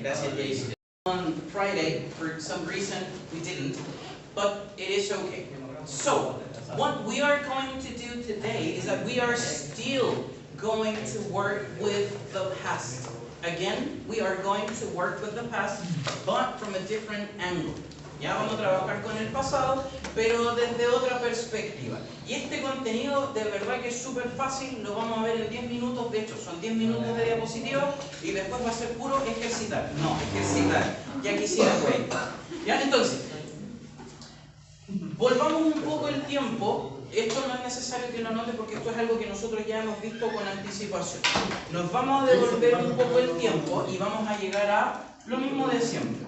Gracias, Jason. On Friday, for some reason, we didn't, but it is okay. So, what we are going to do today is that we are still going to work with the past. Again, we are going to work with the past, but from a different angle. Ya vamos a trabajar con el pasado, pero desde otra perspectiva. Y este contenido de verdad que es súper fácil, lo vamos a ver en 10 minutos, de hecho son 10 minutos de diapositiva y después va a ser puro ejercitar. No, ejercitar. Ya quisiera, güey. Ya, entonces, volvamos un poco el tiempo. Esto no es necesario que lo anote porque esto es algo que nosotros ya hemos visto con anticipación. Nos vamos a devolver un poco el tiempo y vamos a llegar a lo mismo de siempre.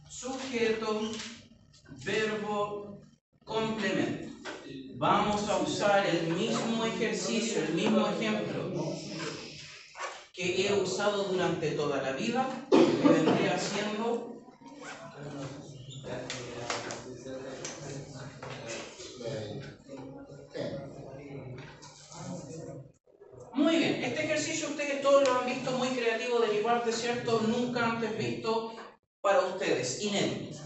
Sujeto, verbo, complemento. Vamos a usar el mismo ejercicio, el mismo ejemplo que he usado durante toda la vida, que vendría siendo muy bien. Este ejercicio ustedes todos lo han visto, muy creativo de mi parte, ¿cierto? Nunca antes visto para ustedes, inédito.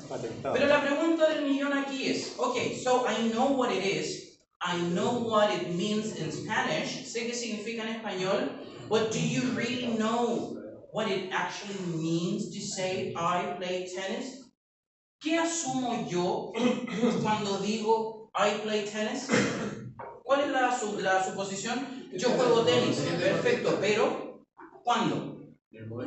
Pero la pregunta del millón aquí es, okay, so I know what it is, I know what it means in Spanish, sé qué significa en español, but do you really know what it actually means to say I play tennis? ¿Qué asumo yo cuando digo I play tennis? ¿Cuál es la suposición? Yo juego tenis, perfecto, pero ¿cuándo?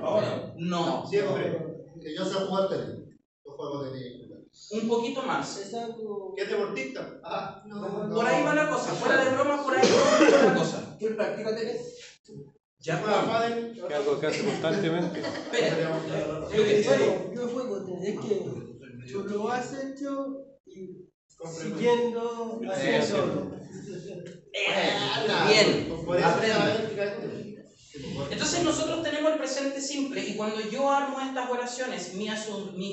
Ahora. No. Siempre. Que yo sé jugar tenis. Yo juego tenis. Un poquito más. ¿Qué es deportista? Ah, no. Por ahí va la cosa, fuera de broma, por ahí va la cosa. ¿Quién practica tenis? Ya Que algo que hace constantemente. Espera. Yo juego tenis, es que tú lo has hecho y siguiendo haciendo. Bien. Por eso aprende. Entonces nosotros tenemos el presente simple y cuando yo armo estas oraciones,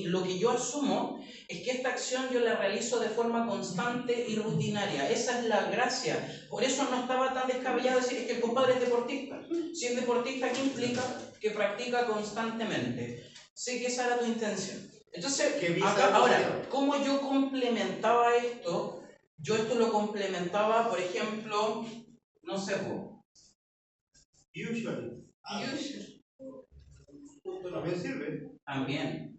lo que yo asumo es que esta acción yo la realizo de forma constante y rutinaria. Esa es la gracia. Por eso no estaba tan descabellado decir es que el compadre es deportista. Si es deportista, ¿qué implica? Que practica constantemente. Sé que esa era tu intención. Entonces, acá, ahora, ¿cómo yo complementaba esto? Yo esto lo complementaba, por ejemplo, no sé, Usually. También sirve. También.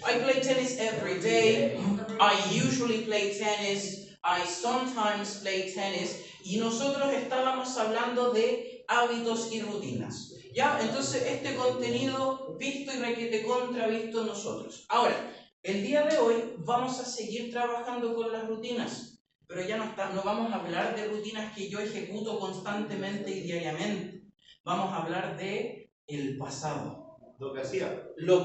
I play tennis every day. I usually play tennis. I sometimes play tennis. Y nosotros estábamos hablando de hábitos y rutinas. ¿Ya? Entonces, este contenido visto y requete contravisto nosotros. Ahora, el día de hoy vamos a seguir trabajando con las rutinas. Pero ya no vamos a hablar de rutinas que yo ejecuto constantemente y diariamente. Vamos a hablar de el pasado. Lo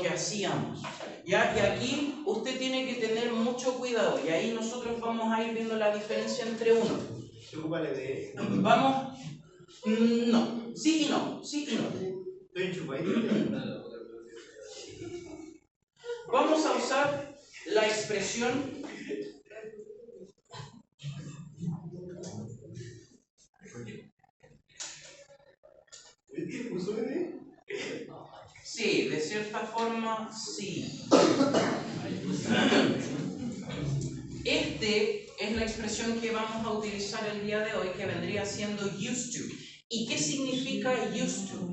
que hacíamos. ¿Ya? Y aquí usted tiene que tener mucho cuidado. Y ahí nosotros vamos a ir viendo la diferencia entre uno. Vamos. No. Sí y no. Sí y no. Vamos a usar la expresión sí, de cierta forma, sí. Es la expresión que vamos a utilizar el día de hoy, que vendría siendo used to. ¿Y qué significa used to?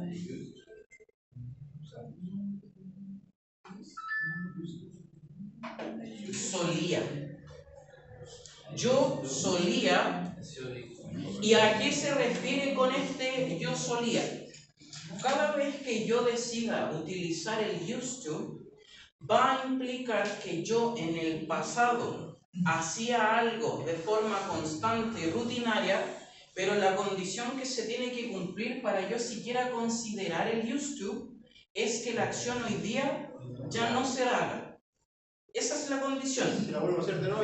Solía. Yo solía. ¿Y a qué se refiere con este yo solía? Cada vez que yo decida utilizar el used to, va a implicar que yo en el pasado hacía algo de forma constante y rutinaria, pero la condición que se tiene que cumplir para yo siquiera considerar el used to es que la acción hoy día ya no se haga. Esa es la condición. Si la vuelvo a hacer de nuevo,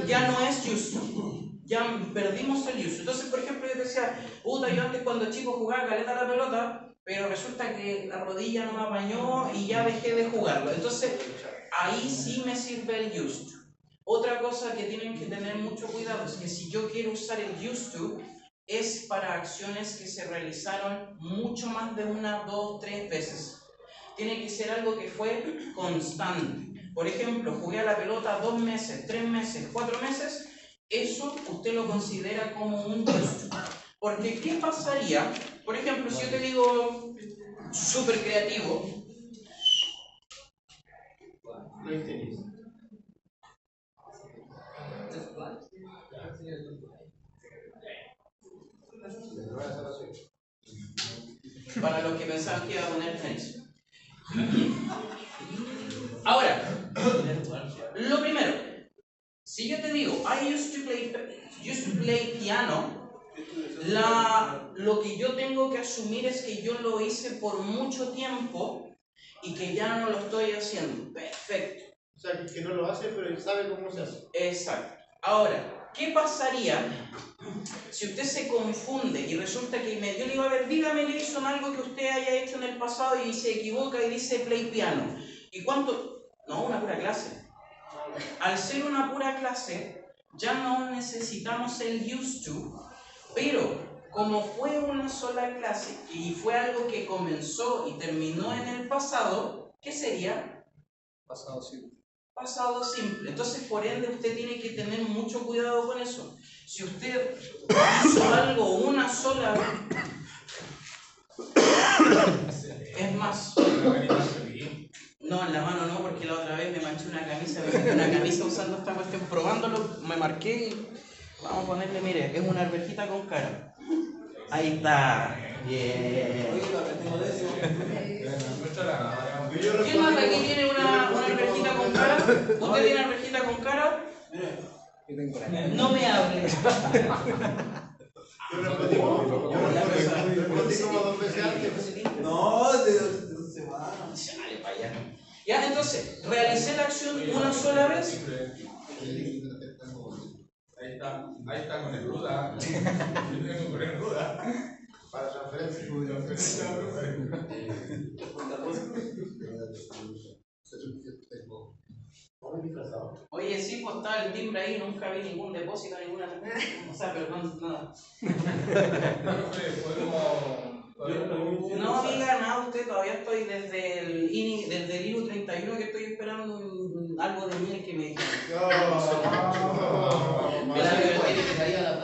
ya no es used to. Ya perdimos el used to. Entonces, por ejemplo, yo decía, yo antes cuando chico jugaba caleta la pelota, pero resulta que la rodilla no me apañó y ya dejé de jugarlo. Entonces, ahí sí me sirve el used to. Otra cosa que tienen que tener mucho cuidado es que si yo quiero usar el used to, es para acciones que se realizaron mucho más de 1, 2, 3 veces. tiene que ser algo que fue constante. Por ejemplo, jugué a la pelota 2 meses, 3 meses, 4 meses, eso usted lo considera como un used to. Porque ¿qué pasaría? Por ejemplo, si yo te digo súper creativo, para los que pensaban que iba a poner tenis. Ahora, lo primero, si yo te digo I used to play piano, lo que yo tengo que asumir es que yo lo hice por mucho tiempo y que ya no lo estoy haciendo. Perfecto. O sea, que no lo hace, pero sabe cómo se hace. Exacto. Ahora, ¿qué pasaría si usted se confunde y resulta que yo le digo, a ver, dígame, Jason, algo que usted haya hecho en el pasado y se equivoca y dice play piano? ¿Y cuánto? No, una pura clase. Al ser una pura clase, ya no necesitamos el used to, pero como fue una sola clase y fue algo que comenzó y terminó en el pasado, ¿qué sería? Pasado simple. Pasado simple. Entonces, por ende, usted tiene que tener mucho cuidado con eso. Si usted hizo algo una sola vez, es más. No, en la mano no, porque la otra vez me manché una camisa, me manché una camisa usando esta cuestión, probándolo, me marqué y vamos a ponerle, mire, es una arvejita con cara. Ahí está. Bien. ¿Quién más de aquí tiene una arvejita con cara? ¿Usted tiene arvejita con cara? No me hable. Yo repetí como 2 veces antes. No, de 2 semanas. Sale para allá. Ya, entonces, realicé la acción una sola vez. Ahí está con el ruda. Con el ruda. Para transferencia. Oye, sí, pues estaba el timbre ahí, nunca vi ningún depósito, ninguna. O sea, pero nada. No diga nada, usted todavía estoy desde el INU 31 que estoy esperando algo de miel que me dijeron.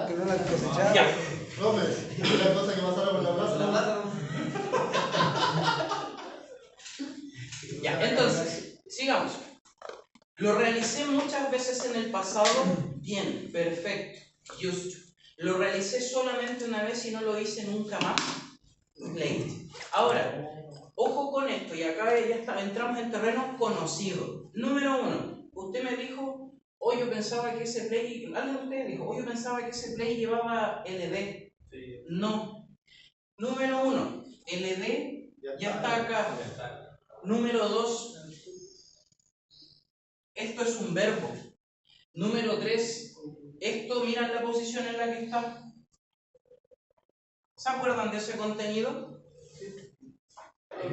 Que no la cosecharon. Ya. Profe, una cosa que pasara por la plaza. Ya, entonces, sigamos. Lo realicé muchas veces en el pasado, bien, perfecto, justo. Lo realicé solamente una vez y no lo hice nunca más, late. Ahora, ojo con esto, y acá ya entramos en terreno conocido. Número 1, usted me dijo, hoy yo pensaba que ese play, alguien de ustedes dijo, hoy yo pensaba que ese play llevaba LD. Sí. No. Número 1, LD ya está acá. Número 2, esto es un verbo. Número 3, esto, miran la posición en la que está. ¿Se acuerdan de ese contenido?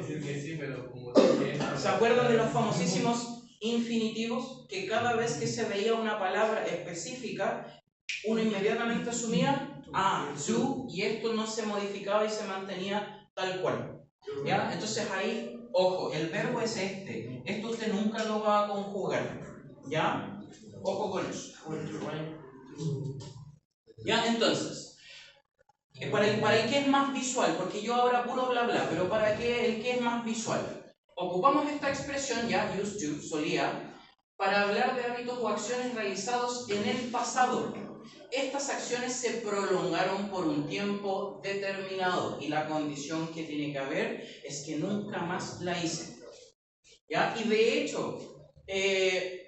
Sí, pero como ¿Se acuerdan de los famosísimos infinitivos? Que cada vez que se veía una palabra específica, uno inmediatamente asumía you, y esto no se modificaba y se mantenía tal cual. ¿Ya? Entonces ahí, ojo, el verbo es este. Esto usted nunca lo va a conjugar. ¿Ya? Ojo con eso. ¿Ya? Entonces, para el que es más visual, porque yo ahora puro bla bla, pero para el que es más visual, ocupamos esta expresión ya, used to, solía, para hablar de hábitos o acciones realizados en el pasado. Estas acciones se prolongaron por un tiempo determinado y la condición que tiene que haber es que nunca más la hice. ¿Ya? Y de hecho,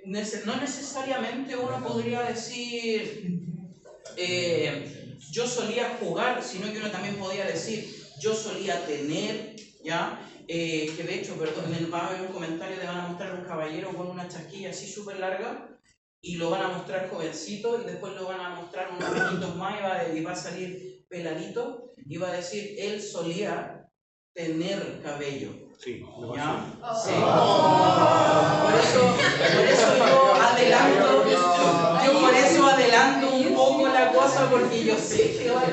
no necesariamente uno podría decir yo solía jugar, sino que uno también podía decir yo solía tener, ¿ya? Que de hecho, perdón, va a haber un comentario de van a mostrar un caballero con una chasquilla así súper larga y lo van a mostrar jovencito y después lo van a mostrar unos añitos más y va a salir peladito y va a decir él solía tener cabello. Sí, ¿Ya? Sí. Por eso yo adelanto un poco la cosa porque yo sé que va a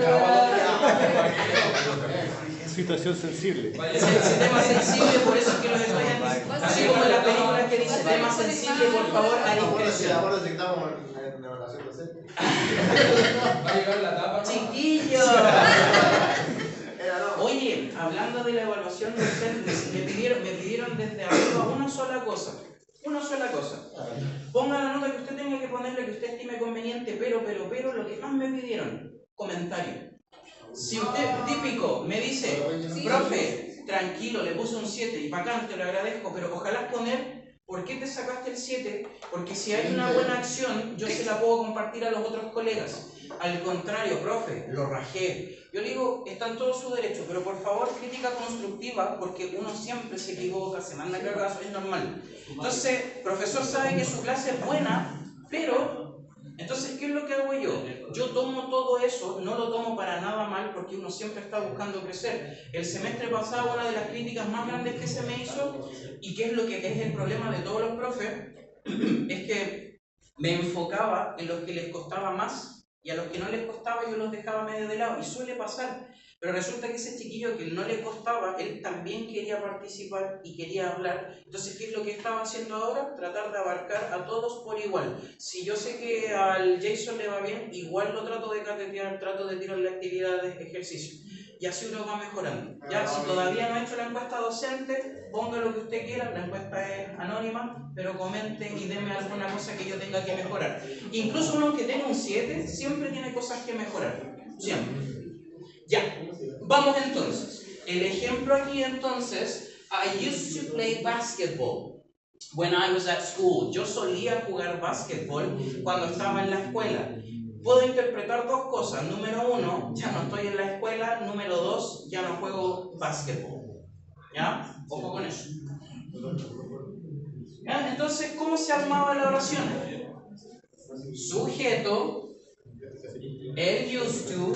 situación sensible. Tema sensible, por eso es que los estoy así como en las películas que dice tema sensible, por favor, a discreción. Ahora sí estamos en evaluación docente. Va a llegar la tapa. ¡Chiquillos! Oye, hablando de la evaluación docente, me pidieron desde arriba una sola cosa. Ponga la nota que usted tenga que ponerle, que usted estime conveniente, pero, lo que más me pidieron, comentario. Si usted, típico, me dice, profe, tranquilo, le puse un 7 y bacán, te lo agradezco, pero ojalá poner, ¿por qué te sacaste el 7? Porque si hay una buena acción, yo se la puedo compartir a los otros colegas. Al contrario, profe, lo rajé. Yo le digo, está en todo su derecho, pero por favor, crítica constructiva, porque uno siempre se equivoca, se manda cagazo, es normal. Entonces, profesor sabe que su clase es buena, pero, entonces, ¿qué es lo que hago yo? Yo tomo todo eso, no lo tomo para nada mal, porque uno siempre está buscando crecer. El semestre pasado, una de las críticas más grandes que se me hizo, y que es lo que es el problema de todos los profes, es que me enfocaba en los que les costaba más, y a los que no les costaba yo los dejaba medio de lado, y suele pasar, pero resulta que ese chiquillo que no le costaba, él también quería participar y quería hablar. Entonces, ¿qué es lo que estaba haciendo ahora? Tratar de abarcar a todos por igual. Si yo sé que al Jason le va bien, igual lo trato de catetear, trato de tirarle actividades, ejercicio, y así uno va mejorando. Ya, si todavía no ha hecho la encuesta docente, ponga lo que usted quiera, la encuesta es anónima, pero comenten y denme alguna cosa que yo tenga que mejorar. Incluso uno que tenga un 7, siempre tiene cosas que mejorar, siempre. Ya, vamos entonces. El ejemplo aquí entonces, I used to play basketball when I was at school. Yo solía jugar básquetbol cuando estaba en la escuela. Puedo interpretar dos cosas. Número 1, ya no estoy en la escuela. Número 2, ya no juego básquetbol. ¿Ya? Ojo con eso. ¿Ya? Entonces, ¿cómo se armaba la oración? Sujeto, el used to,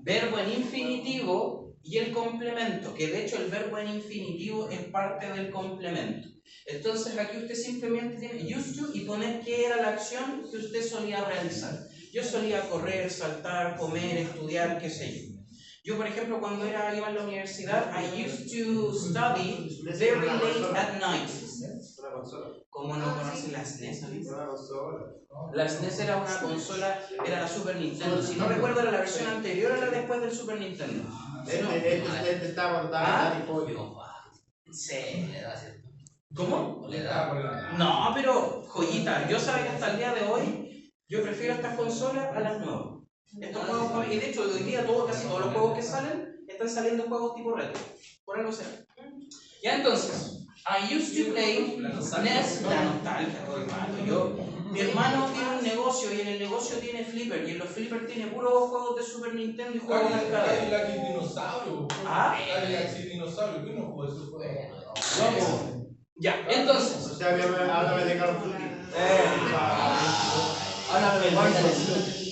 verbo en infinitivo y el complemento, que de hecho el verbo en infinitivo es parte del complemento. Entonces aquí usted simplemente tiene used to y poner qué era la acción que usted solía realizar. Yo solía correr, saltar, comer, estudiar, qué sé yo. Yo, por ejemplo, cuando iba a la universidad, I used to study very late at night. ¿Cómo no conocen la SNES? La SNES era una consola, era la Super Nintendo. Si no recuerdo, era la versión anterior a la después del Super Nintendo. Sí. ¿Cómo? No, pero joyita. Yo sé que hasta el día de hoy yo prefiero estas consolas a las nuevas. Estos juegos, y de hecho hoy día casi todos los juegos que salen están saliendo juegos tipo retro. Por algo sea. Ya entonces. I used to play SNES, la nostalgia, todo hermano. Mi hermano tiene un negocio y en el negocio tiene flipper y en los flippers tiene puros juegos de Super Nintendo y juegos de arcade. Cadillac dinosaurio. ¿Ah? Cadillac dinosaurio. ¿Qué no jugó ese juego? Vamos. Ya, entonces. O sea, que háblame de Call of Duty. Háblame de Warzone.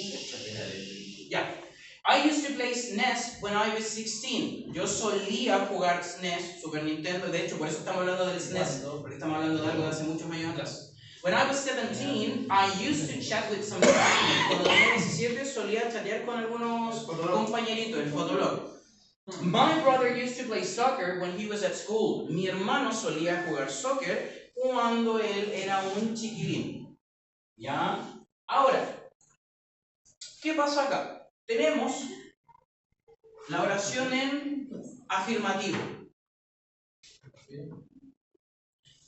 Ya. I used to play SNES when I was 16. Yo solía jugar SNES, Super Nintendo, de hecho por eso estamos hablando del SNES, porque estamos hablando de algo de hace muchos años atrás. When I was 17, I used to chat with some friends. Cuando tenía 17 solía chatear con algunos compañeritos, el Fotolog. My brother used to play soccer when he was at school. Mi hermano solía jugar soccer cuando él era un chiquilín. ¿Ya? Ahora, ¿qué pasa acá? Tenemos la oración en afirmativo.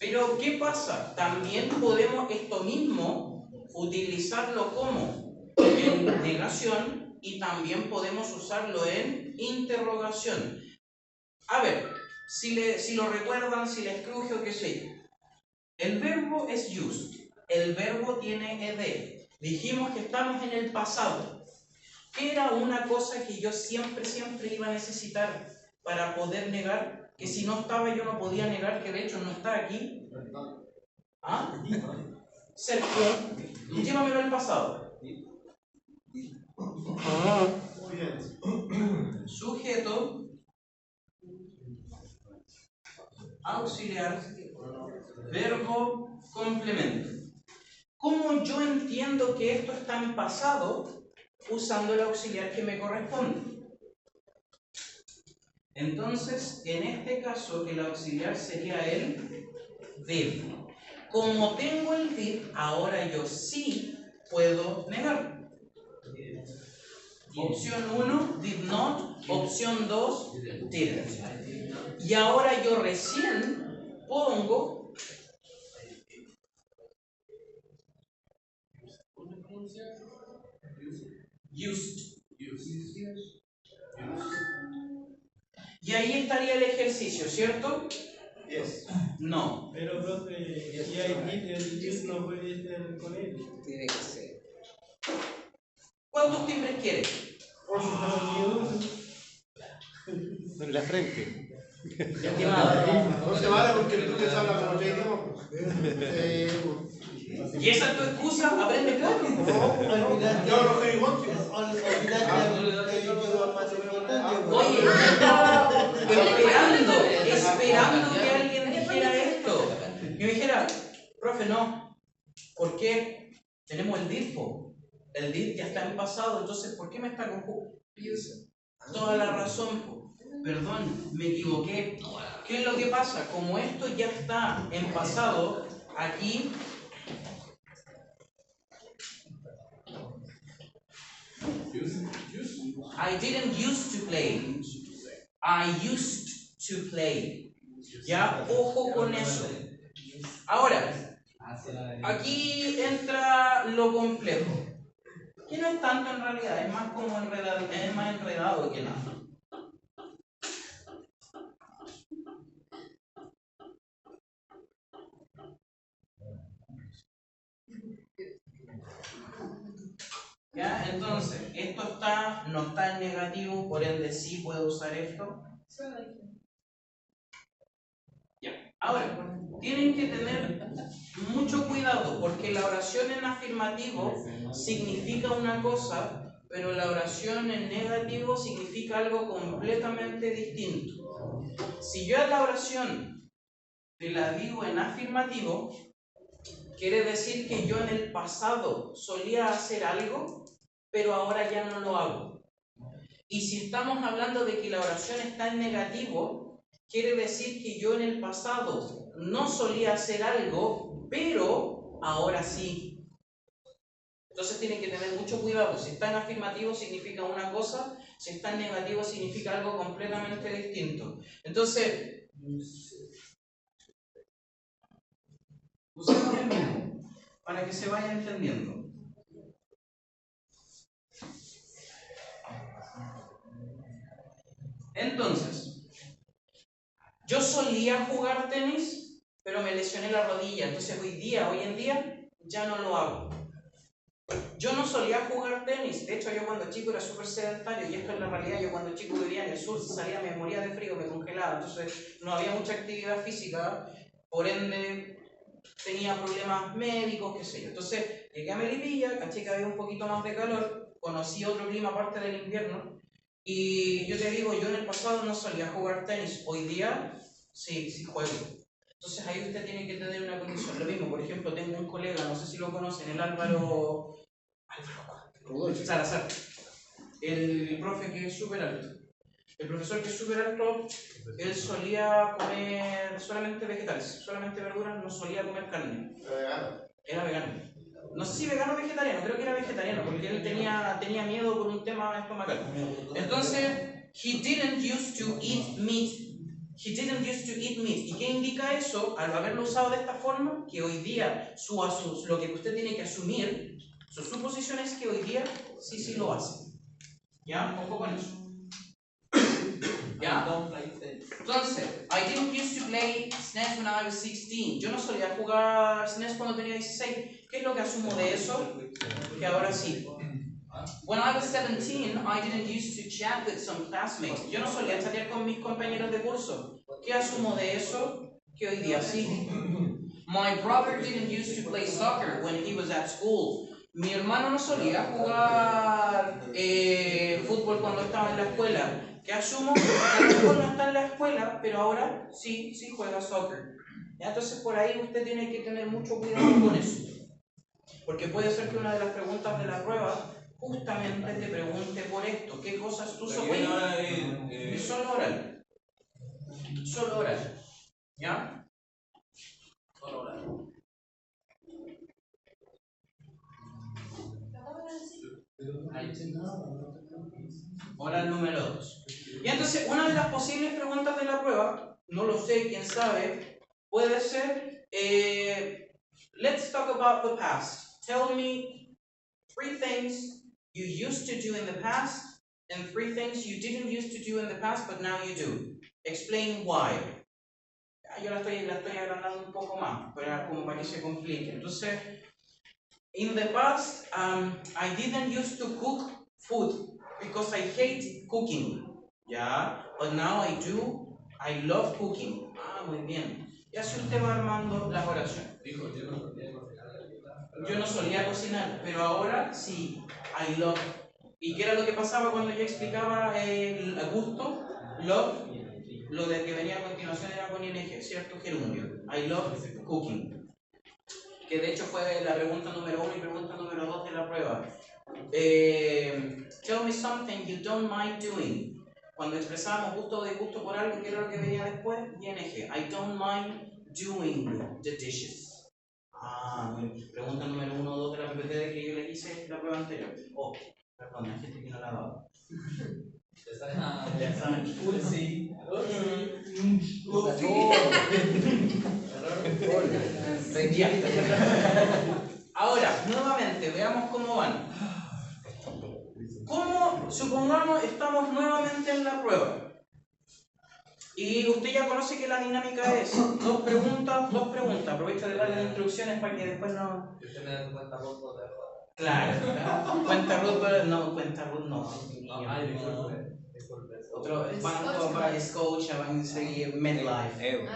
Pero, ¿qué pasa? También podemos esto mismo utilizarlo como en negación y también podemos usarlo en interrogación. A ver, si lo recuerdan, si les cruje o qué sé yo. El verbo es used. El verbo tiene ed. Dijimos que estamos en el pasado. ¿Qué era una cosa que yo siempre iba a necesitar para poder negar? Que si no estaba yo no podía negar, que de hecho no está aquí. ¿Ah? Sergio, llévamelo al pasado. Sujeto, auxiliar, verbo, complemento. ¿Cómo yo entiendo que esto está en pasado? Usando el auxiliar que me corresponde. Entonces, en este caso, el auxiliar sería el did. Como tengo el did, ahora yo sí puedo negar. Opción 1, did not. Opción 2, didn't. Y ahora yo recién pongo used. Y ahí estaría el ejercicio, ¿cierto? Yes. No. Pero, profe, si hay did, el did no puede ser con él. Tiene que ser. ¿Cuántos timbres quiere? En la frente. Estimado. No se vale porque tú les hablas como J. ¿Y esa es tu excusa? Aprende claro. Olvidate. Yo no soy igual. Olvidate el idioma más importante. Oye, yo estaba esperando que alguien dijera esto. Y me dijera, profe, no. ¿Por qué? Tenemos el did, po. El did ya está en pasado, entonces ¿por qué me está conjugando? Toda la razón, po. Perdón, me equivoqué. ¿Qué es lo que pasa? Como esto ya está en pasado, aquí I didn't used to play. I used to play. Ya, ojo con eso. Ahora, aquí entra lo complejo. Que no es tanto en realidad, es más como enredado, es más enredado que nada. ¿Ya? Entonces, esto no está en negativo, por ende sí puedo usar esto. Ya. Ahora, tienen que tener mucho cuidado porque la oración en afirmativo significa una cosa, pero la oración en negativo significa algo completamente distinto. Si yo a la oración te la digo en afirmativo, quiere decir que yo en el pasado solía hacer algo, pero ahora ya no lo hago. Y si estamos hablando de que la oración está en negativo, quiere decir que yo en el pasado no solía hacer algo, pero ahora sí. Entonces tienen que tener mucho cuidado. Si está en afirmativo significa una cosa, si está en negativo significa algo completamente distinto. Entonces, usemos el mismo para que se vaya entendiendo. Entonces, yo solía jugar tenis, pero me lesioné la rodilla. Entonces hoy en día, ya no lo hago. Yo no solía jugar tenis. De hecho, yo cuando chico era súper sedentario. Y esto es la realidad. Yo cuando chico vivía en el sur, salía, me moría de frío, me congelaba. Entonces no había mucha actividad física. Por ende, tenía problemas médicos, qué sé yo. Entonces llegué a Melipilla, caché que había un poquito más de calor. Conocí otro clima aparte del invierno. Y yo te digo, yo en el pasado no solía jugar tenis, hoy día sí juego. Entonces ahí usted tiene que tener una condición. Lo mismo, por ejemplo, tengo un colega, no sé si lo conocen, el Álvaro Salazar, el profe que es súper alto. El profesor que es súper alto, él solía comer solamente vegetales, solamente verduras, no solía comer carne. Era vegano. No sé si vegano o vegetariano, creo que era vegetariano, porque él tenía miedo por un tema estomacal. Entonces, he didn't used to eat meat. ¿Y qué indica eso? Al haberlo usado de esta forma, que hoy día lo que usted tiene que asumir, su suposición es que hoy día sí lo hace. ¿Ya? Ojo con eso. ¿Ya? Entonces, I didn't used to play SNES when I was 16. Yo no solía jugar SNES cuando tenía 16. ¿Qué es lo que asumo de eso? Que ahora sí. When I was 17, I didn't used to chat with some classmates. Yo no solía chatear con mis compañeros de curso. ¿Qué asumo de eso? Que hoy día sí. My brother didn't used to play soccer when he was at school. Mi hermano no solía jugar fútbol cuando estaba en la escuela. Que asumo que a lo mejor no está en la escuela, pero ahora sí juega soccer. ¿Ya? Entonces por ahí usted tiene que tener mucho cuidado con eso. Porque puede ser que una de las preguntas de la prueba justamente te pregunte por esto. ¿Qué cosas tú solías? Es solo oral. Solo oral. ¿Ya? Solo oral. Oral número 2. Y entonces, una de las posibles preguntas de la prueba, no lo sé, quién sabe, puede ser, let's talk about the past. Tell me 3 things you used to do in the past and 3 things you didn't used to do in the past but now you do. Explain why. Yo la estoy agrandando un poco más, pero como para que se complique. Entonces, in the past, I didn't used to cook food because I hate cooking. Yeah, but now I do. I love cooking. Ah, muy bien. Y así usted va armando la oración. Yo no solía cocinar, pero ahora sí. I love. ¿Y qué era lo que pasaba cuando yo explicaba el gusto? Love. Lo de que venía a continuación era con ING, ¿cierto? Gerundio. I love cooking. Que de hecho fue la pregunta número 1 y pregunta número 2 de la prueba. Tell me something you don't mind doing. Cuando expresábamos gusto o disgusto por algo, ¿qué era lo que venía después? ING. I don't mind doing the dishes. Ah, pregunta número 1 o 2 de la PPT de que yo le hice la prueba anterior. Oh, perdón, hay gente que no la ha dado. Ya saben. Sí. Ahora, nuevamente, veamos cómo van. ¿Cómo, supongamos, estamos nuevamente en la prueba? Y usted ya conoce que la dinámica es 2 preguntas, 2 preguntas. Aprovecho de darle las instrucciones para que después no... Claro, cuenta root, no, cuenta root no. Otro, van a Scotia, van a seguir MedLife.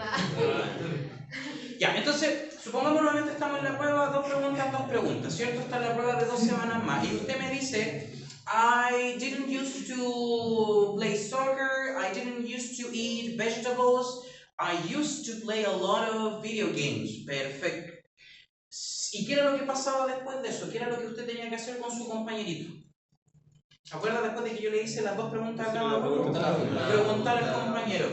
Ya, entonces, supongamos nuevamente estamos en la prueba, 2 preguntas, 2 preguntas, ¿cierto? Está la prueba de 2 semanas más. Y usted me dice, I didn't used to play soccer, I didn't used to eat vegetables, I used to play a lot of video games. Perfecto. ¿Y qué era lo que pasaba después de eso? ¿Qué era lo que usted tenía que hacer con su compañerito? ¿Se acuerda después de que yo le hice las 2 preguntas a cada uno? Preguntar al compañero.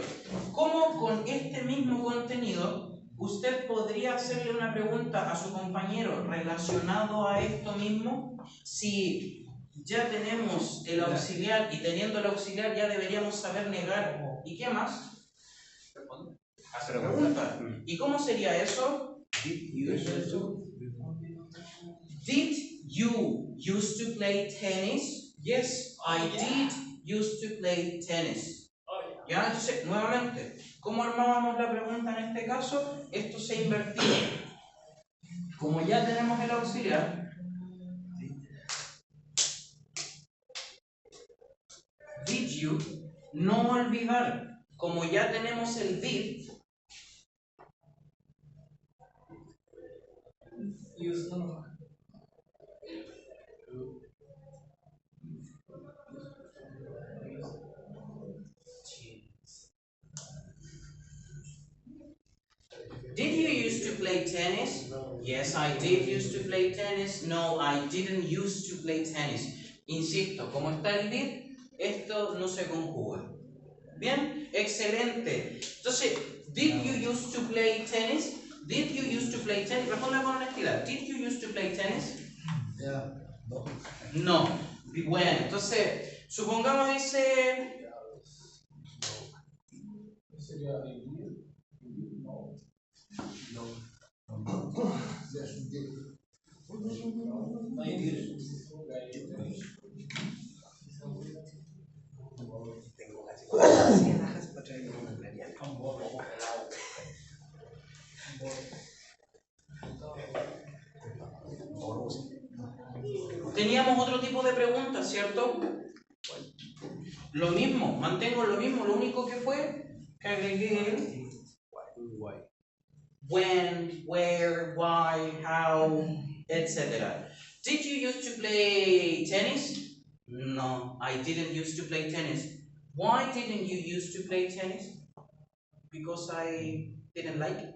¿Cómo con este mismo contenido usted podría hacerle una pregunta a su compañero relacionado a esto mismo? Si ya tenemos el auxiliar y teniendo el auxiliar ya deberíamos saber negar. ¿Y qué más? Hacer preguntas. ¿Y cómo sería eso? Did you used to play tennis? Yes, I did used to play tennis. ¿Ya? Entonces, nuevamente, ¿cómo armábamos la pregunta en este caso? Esto se invertía. Como ya tenemos el auxiliar, did you, no olvidar, como ya tenemos el did, did you used to play tennis? Yes, I did used to play tennis. No, I didn't used to play tennis. Insisto, como está el did, esto no se conjuga. Bien, excelente. Entonces, did you used to play tennis? Did you used to play tennis? Responda con honestidad. Did you used to play tennis? No. Bueno, entonces, supongamos dice... Teníamos otro tipo de preguntas, ¿cierto? Lo mismo, mantengo lo mismo, lo único que fue que agregué when, where, why, how, etc. Did you used to play tennis? No, I didn't used to play tennis. Why didn't you used to play tennis? Because I didn't like it.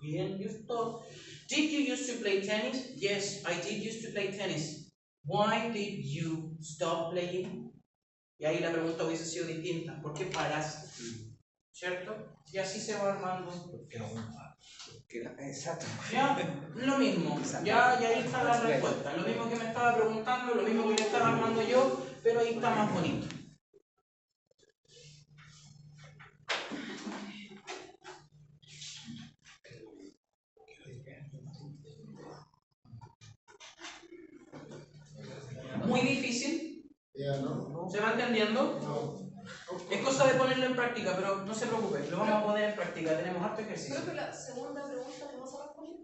Bien, justo. Did you used to play tennis? Yes, I did used to play tennis. Why did you stop playing? Y ahí la pregunta hubiese sido distinta. ¿Por qué paraste? ¿cierto? Y así se va armando. Exacto. Ya, lo mismo, ya ahí está la respuesta. Lo mismo que me estaba preguntando, lo mismo que le estaba armando yo, pero ahí está más bonito. Muy difícil, Ya, ¿no? ¿se va entendiendo? No. Es cosa de ponerlo en práctica, pero no se preocupe, lo vamos a poner en práctica, tenemos harto ejercicio. Creo que la segunda pregunta que vas a responder.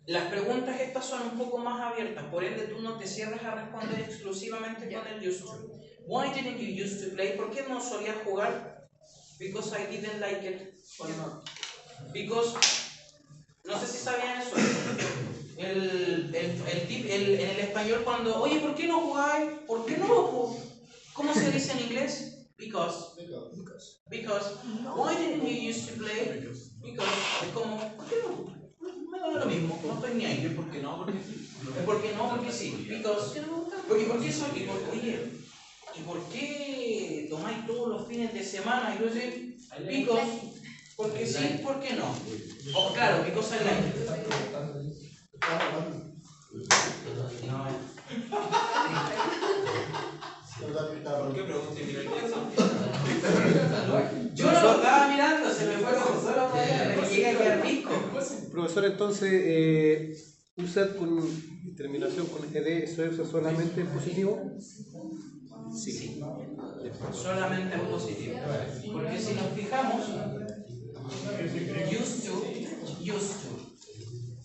Las preguntas estas son un poco más abiertas, por ende tú no te cierres a responder exclusivamente con el used to. Why didn't you used to play? ¿Por qué no solías jugar? Because I didn't like it or not. Because, no sé si sabían eso, en el español cuando, oye, ¿por qué no jugáis? ¿Por qué no? ¿Cómo se dice en inglés? Because. Because. Why didn't you used to play? Because. Es como, ¿por qué no? Me da lo mismo, no estoy ni ahí. ¿Por qué no? Porque sí. ¿Por qué no? Porque sí. Because. ¿Por qué soy? Oye, ¿y por qué tomáis todos los fines de semana? Y yo decir, because. Porque sí, ¿por qué no? O claro, because I like it. No. ¿Por qué pregunté mi Yo no lo estaba mirando, se me fue como solo me llegué a quedar pisco. Profesor, entonces, usar con terminación con ed, ¿eso usa solamente en positivo? Sí, solamente en positivo. Porque si nos fijamos,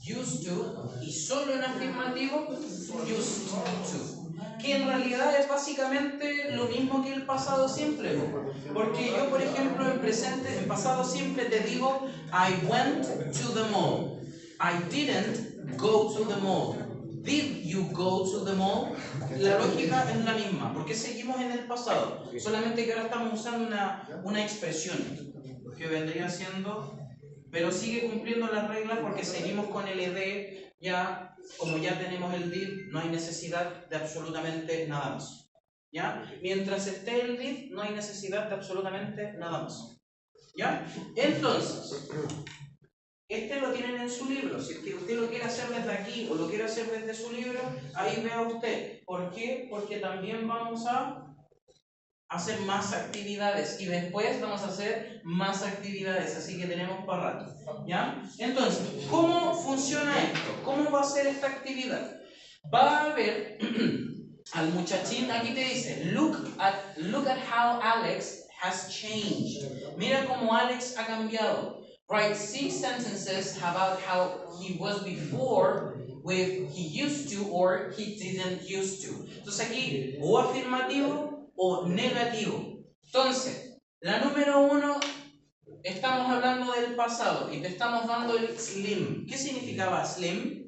used to, y solo en afirmativo, used to. Que en realidad es básicamente lo mismo que el pasado simple. Porque yo, por ejemplo, en pasado simple te digo, I went to the mall. I didn't go to the mall. Did you go to the mall? La lógica es la misma, porque seguimos en el pasado, solamente que ahora estamos usando una expresión que vendría siendo, pero sigue cumpliendo las reglas porque seguimos con el ed, ya como ya tenemos el did, no hay necesidad de absolutamente nada más. ¿Ya? Mientras esté el did, no hay necesidad de absolutamente nada más. ¿Ya? Entonces, este lo tienen en su libro. Si es que usted lo quiere hacer desde aquí o lo quiere hacer desde su libro, ahí vea usted. ¿Por qué? Porque también vamos a hacer más actividades y después vamos a hacer más actividades, así que tenemos para rato. ¿Ya? Entonces, ¿cómo funciona esto? ¿Cómo va a ser esta actividad? Va a haber al muchachín, aquí te dice, look at how Alex has changed. Mira cómo Alex ha cambiado. Write 6 sentences about how he was before with he used to or he didn't used to. Entonces aquí o afirmativo o negativo. Entonces, la número 1, estamos hablando del pasado y te estamos dando el slim. ¿Qué significaba slim?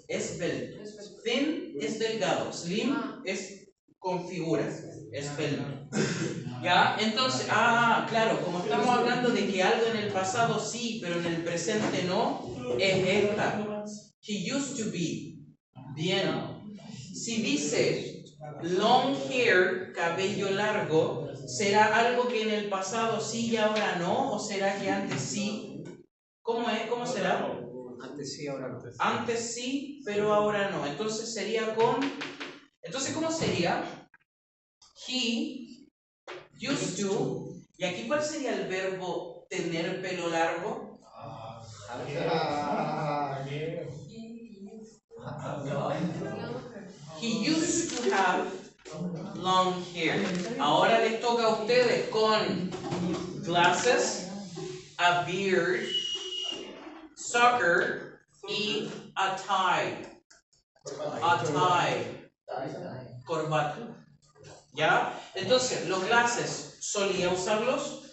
Esbelto. Thin es delgado, slim es con figuras, esbelto. ¿Ya? Entonces, claro, como estamos hablando de que algo en el pasado sí, pero en el presente no, es esta. He used to be. Bien. Si dice long hair, cabello largo, ¿será algo que en el pasado sí y ahora no? ¿O será que antes sí? ¿Cómo es? ¿Cómo será? Antes sí, ahora no. Antes sí, pero ahora no. Entonces sería con... Entonces, ¿cómo sería? He used to... ¿Y aquí cuál sería el verbo tener pelo largo? He used to have long hair. Ahora les toca a ustedes con glasses, a beard, soccer y a tie. A tie. Corbata. ¿Ya? Entonces, los glasses, ¿solía usarlos?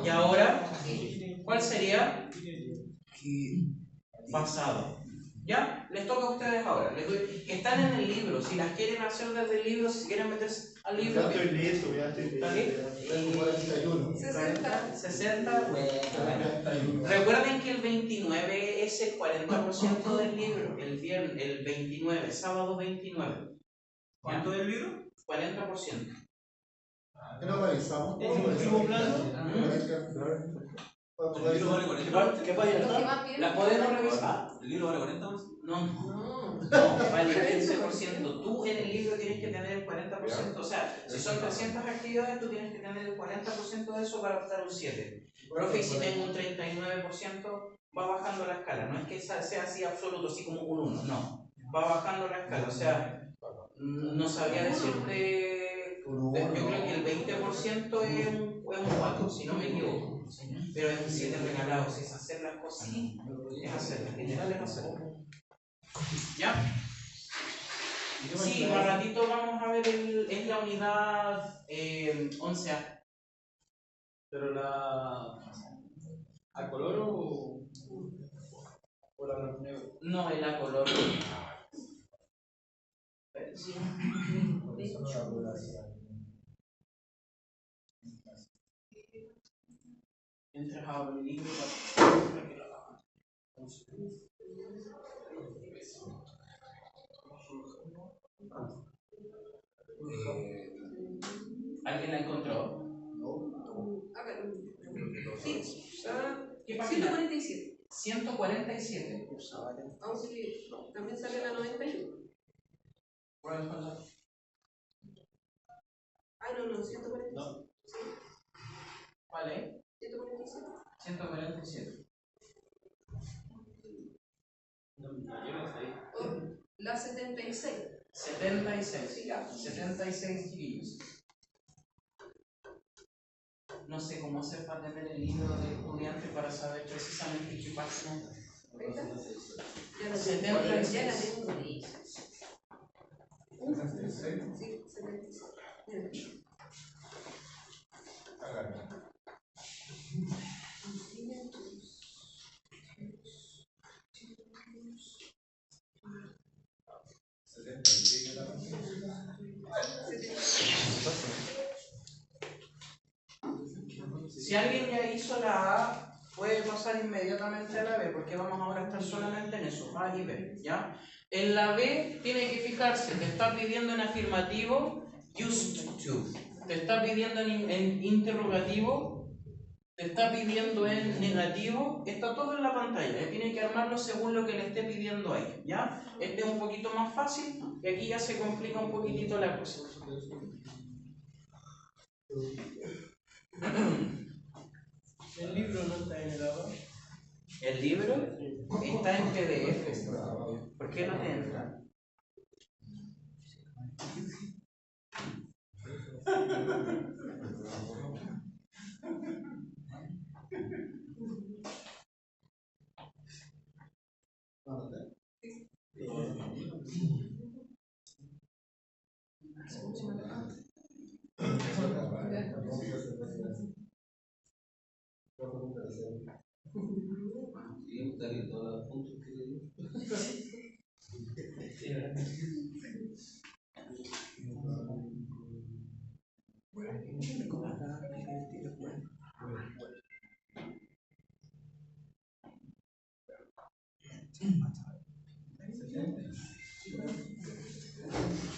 Y ahora, ¿cuál sería? Pasado. ¿Ya? Les toca a ustedes ahora. Que están en el libro. Si las quieren hacer desde el libro, si quieren meterse al libro. Ya estoy listo, ya estoy listo. ¿Está bien? Tengo 41. 60. Bueno. Recuerden que el 29 es el 40% del libro. El 29, sábado 29. ¿Cuánto del libro? 40%. ¿Qué nos revisamos? ¿En el último plano? ¿El libro vale 40? ¿Qué página Los que está? más vienen. ¿La podemos revisar? ¿El libro vale 40 más? No, No. no, vale 15%. Tú en el libro tienes que tener el 40%. O sea, si son 300 actividades, tú tienes que tener el 40% de eso para optar un 7. Profe, y si tengo un 39%, va bajando la escala. No es que sea así absoluto, así como un 1, no. Va bajando la escala. O sea, no sabría decirte. Yo creo que el 20% es un 4, si no me equivoco. Pero es un 7 regalado. Si es hacer las cosas, es hacerlas. Literal es hacerlas. ¿Ya? Sí, más ratito vamos a ver es la unidad 11A. Pero ¿a color o la blanco y negro? No, es la color. Entras a el libro para que lo hagan. ¿Alguien la encontró? A ver. Sí. ¿Qué página? 147. 147. Aunque también sale la 91. Ay, no, 147. No. Sí, ¿Cuál es? 147. 147. La 76. 76, ya. 76 chiquillos. No sé cómo hacer para tener el libro del estudiante para saber precisamente qué página. ¿Verdad? Ya la 76. Ya la tengo ahí. 76. Sí, 76. Mira. Si alguien ya hizo la A, puede pasar inmediatamente a la B, porque vamos ahora a estar solamente en eso, A y B, ¿ya? En la B tiene que fijarse, te está pidiendo en afirmativo, used to, te está pidiendo en interrogativo, te está pidiendo en negativo, está todo en la pantalla, tiene que armarlo según lo que le esté pidiendo ahí, ¿ya? Este es un poquito más fácil y aquí ya se complica un poquitito la cosa. El libro no está en el ABA. El libro está en PDF. ¿Por qué no te entra?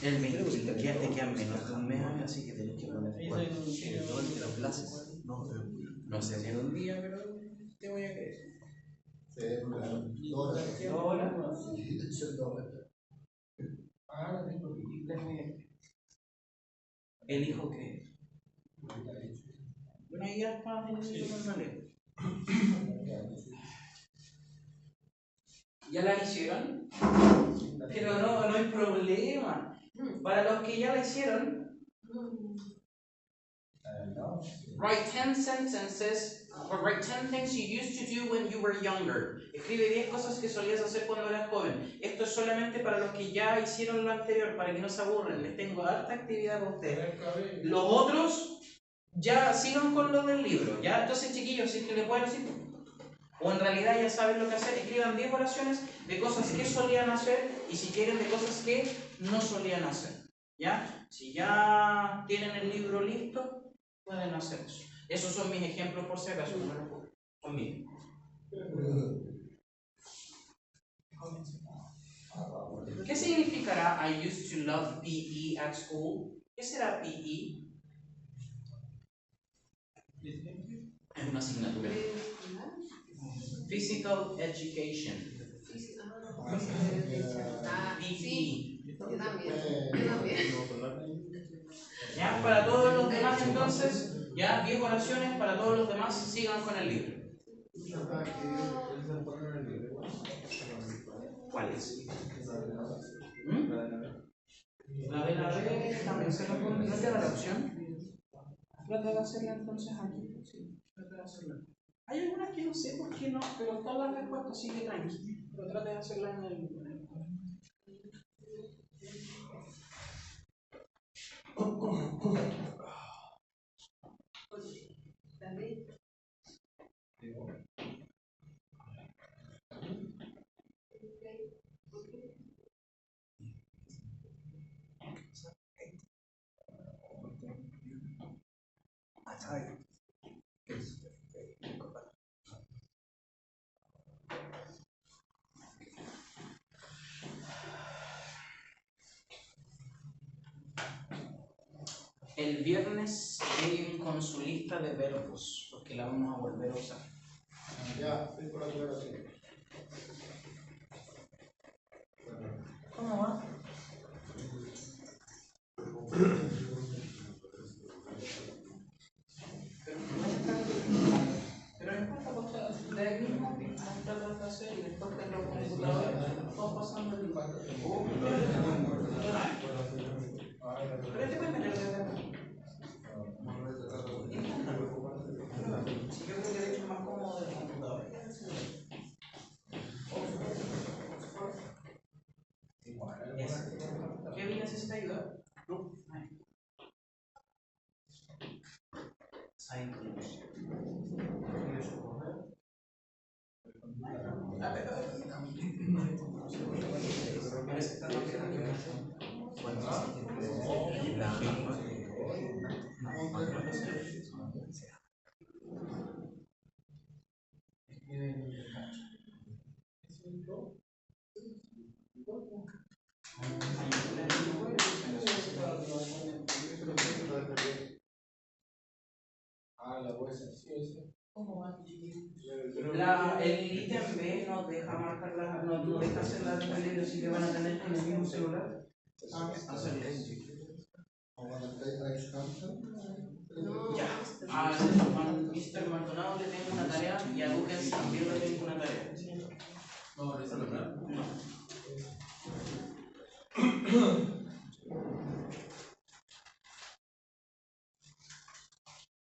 El 20, te quedan menos de un mes, así que tenés que poner las clases. No sé si en un día, pero te voy a creer. ¿Ahora? ¿El hijo qué? Bueno, ahí ya está en el libro normal. ¿Ya la hicieron? Pero no hay problema. Para los que ya la hicieron, write 10 sentences or write 10 things you used to do when you were younger. Escribe 10 cosas que solías hacer cuando eras joven. Esto es solamente para los que ya hicieron lo anterior, para que no se aburren. Les tengo harta actividad para ustedes. Los otros ya sigan con lo del libro. ¿Ya? Entonces, chiquillos, si es que les puedo decir, o en realidad ya saben lo que hacer, escriban 10 oraciones de cosas que solían hacer y si quieren de cosas que no solían hacer. ¿Ya? Si ya tienen el libro listo, pueden hacer eso. Esos son mis ejemplos por si acaso, no me lo juro. Son míos. ¿Qué significará I used to love PE at school? ¿Qué será PE? Es una asignatura. Physical Education. Sí, yo también. Yo también. Ya, para todos los demás entonces, ya 10 oraciones, para todos los demás sigan con el libro. ¿Cuáles? La de la B también se lo pone, ¿no te da la opción? Trata de hacerla entonces aquí, sí, trata de hacerla. Hay algunas que no sé por qué no, pero todas las respuestas sigue tranqui, pero trata de hacerla en el... David. El viernes lleguen con su lista de verbos, porque la vamos a volver a usar. Ya, estoy por la primera oración. ¿Cómo va? Pero no importa, porque de ahí mismo tratas de hacer y después te lo computadores, vamos pasando el impacto. Pero te puedes meter desde acá. Sí, yo creo que de hecho es más cómodo del computador. ¿Kevin necesita ayuda? No. El ítem B nos deja marcar no deja hacer la letra libre, así que van a tener con el mismo celular hacerlo. Ya, al Mr. Maldonado le tengo una tarea y a Lucas también le tengo una tarea. ¿Vamos a realizar la prueba? No.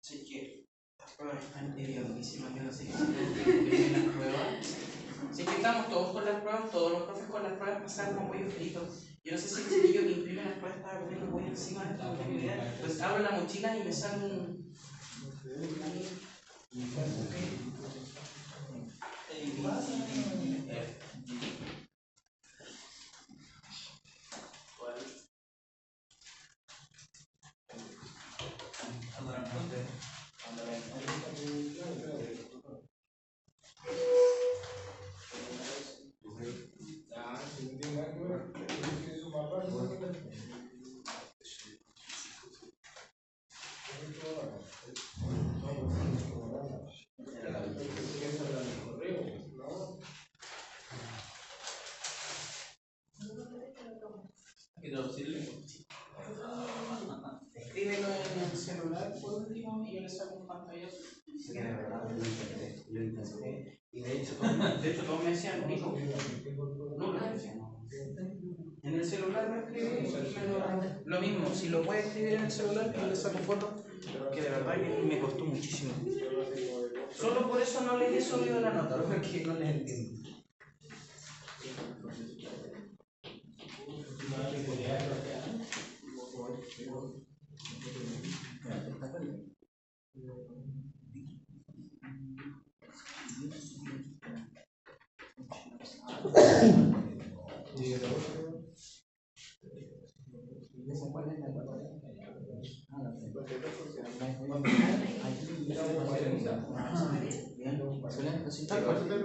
Así que las pruebas están hediondísimas, yo no sé si tienen las pruebas. Así que estamos todos con las pruebas, todos los profes con las pruebas pasaron como pollo frito. Yo no sé si el chiquillo que imprime las pruebas estaba comiendo pollo encima de esto, no tengo idea. Pues abro la mochila y me sale un... Escríbelo en el celular por último y yo le saco un pantallazo. Sí, de verdad, lo intenté. Y de hecho todos me decían, Nico, no lo decían. En el celular me escribí y lo mismo, si lo puede escribir en el celular, yo le saco fotos, que de verdad que me costó muchísimo. Solo por eso no les he subido la nota, porque no les entiendo.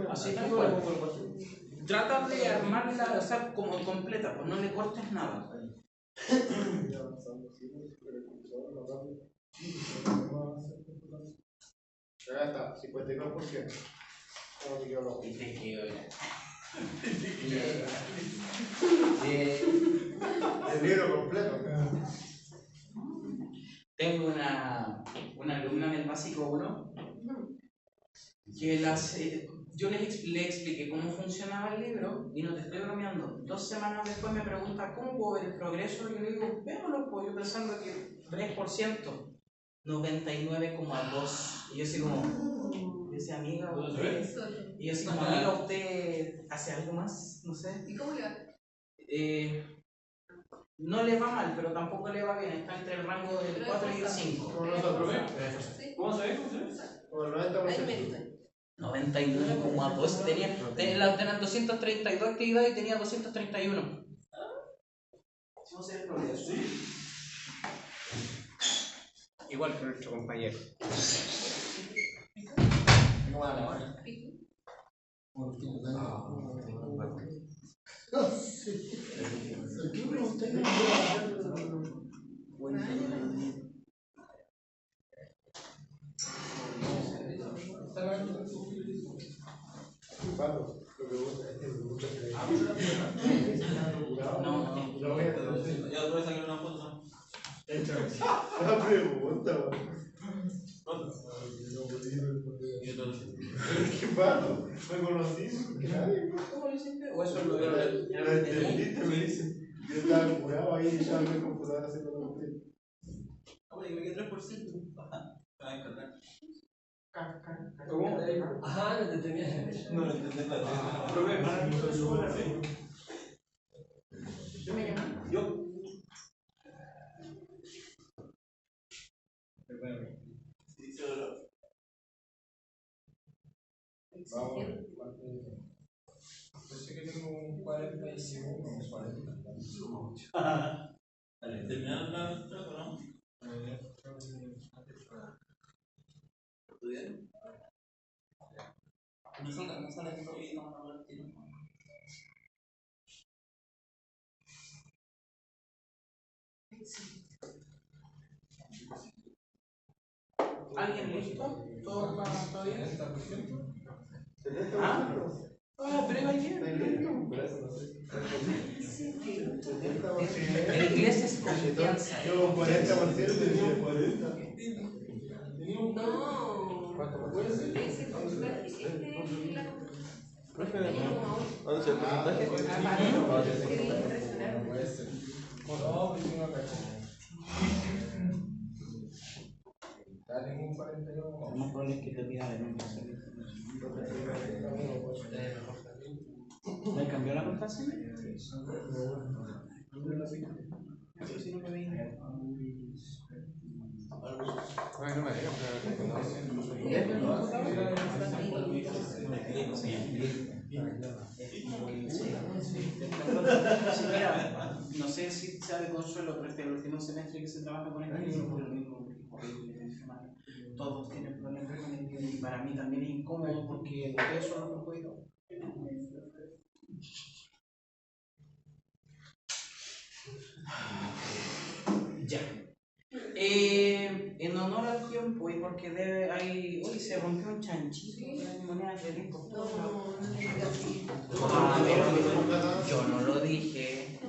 Así tal cual. Trata de armarla, o sea, como completa, pues no le cortes nada. Ya está, 52%. ¿Cómo te quedó loco? Y te quedo ya. El libro completo. Tengo una alumna del básico 1 que yo le expliqué cómo funcionaba el libro y no te estoy bromeando. 2 semanas después me pregunta cómo puedo ver el progreso y yo le digo, vémoslo, pues yo pensando que 3%, 99,2%. Y yo así como, dice amiga, usted, y yo así como amiga, ¿usted hace algo más? No sé. ¿Y cómo le va? No le va mal, pero tampoco le va bien, está entre el rango del 4 y el 5. ¿Cómo nosotros? Sí. ¿Cómo se ve? Como el Hay 90%. mérito. 99,2 tenía, tenían 232 actividades y tenía 231. No sé el progreso. Igual que nuestro compañero. ¿Cómo va la hora? Pato, lo que gusta es que me gusta que No. lo voy a hacer. Ya voy a sacar una foto, ¿no? Una pregunta, ¿qué pato? Me conocí, que nadie. ¿Cómo lo hiciste? ¿O eso es lo Lo que entendiste, me dice. Yo estaba curado ahí y ya en el computador haciendo lo que Oye, me quedé 3%. Ajá. Se va a descargar. ¿Cómo? Ajá, no te tenía. No lo entendí. ¿Yo me llamo? Yo. Sí, solo. Vamos. Pensé que tengo un 45, no, 40. Dale, terminaron la trato, ¿no? ¿Estudiaron? No sale el y no van a hablar tiro. ¿Alguien listo? ¿Todo bien? 70%. ¿Ah? Pero iba bien. El inglés es confianza. Yo con 40% tenía 40. No. Ese porcentaje es de la ¿Dónde está el porcentaje? No, pues tengo acá como. Ya tengo un 41. Lo más probable es que te pida de nuevo. ¿Me cambió la contraseña? Eso sí no me veía. Ay, no me digas, Mira, no sé si sea de consuelo, pero este es el último semestre que se trabaja con este libro por lo mismo, porque es horrible. Todos tienen problemas con el libro y para mí también es incómodo porque eso no lo puedo. Ya. En honor al tiempo y porque hoy se rompió un chanchito de las monedas de disco. Yo no lo dije.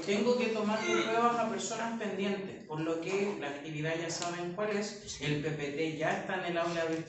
Tengo que tomar pruebas a personas pendientes, por lo que la actividad ya saben cuál es. El PPT ya está en el aula virtual.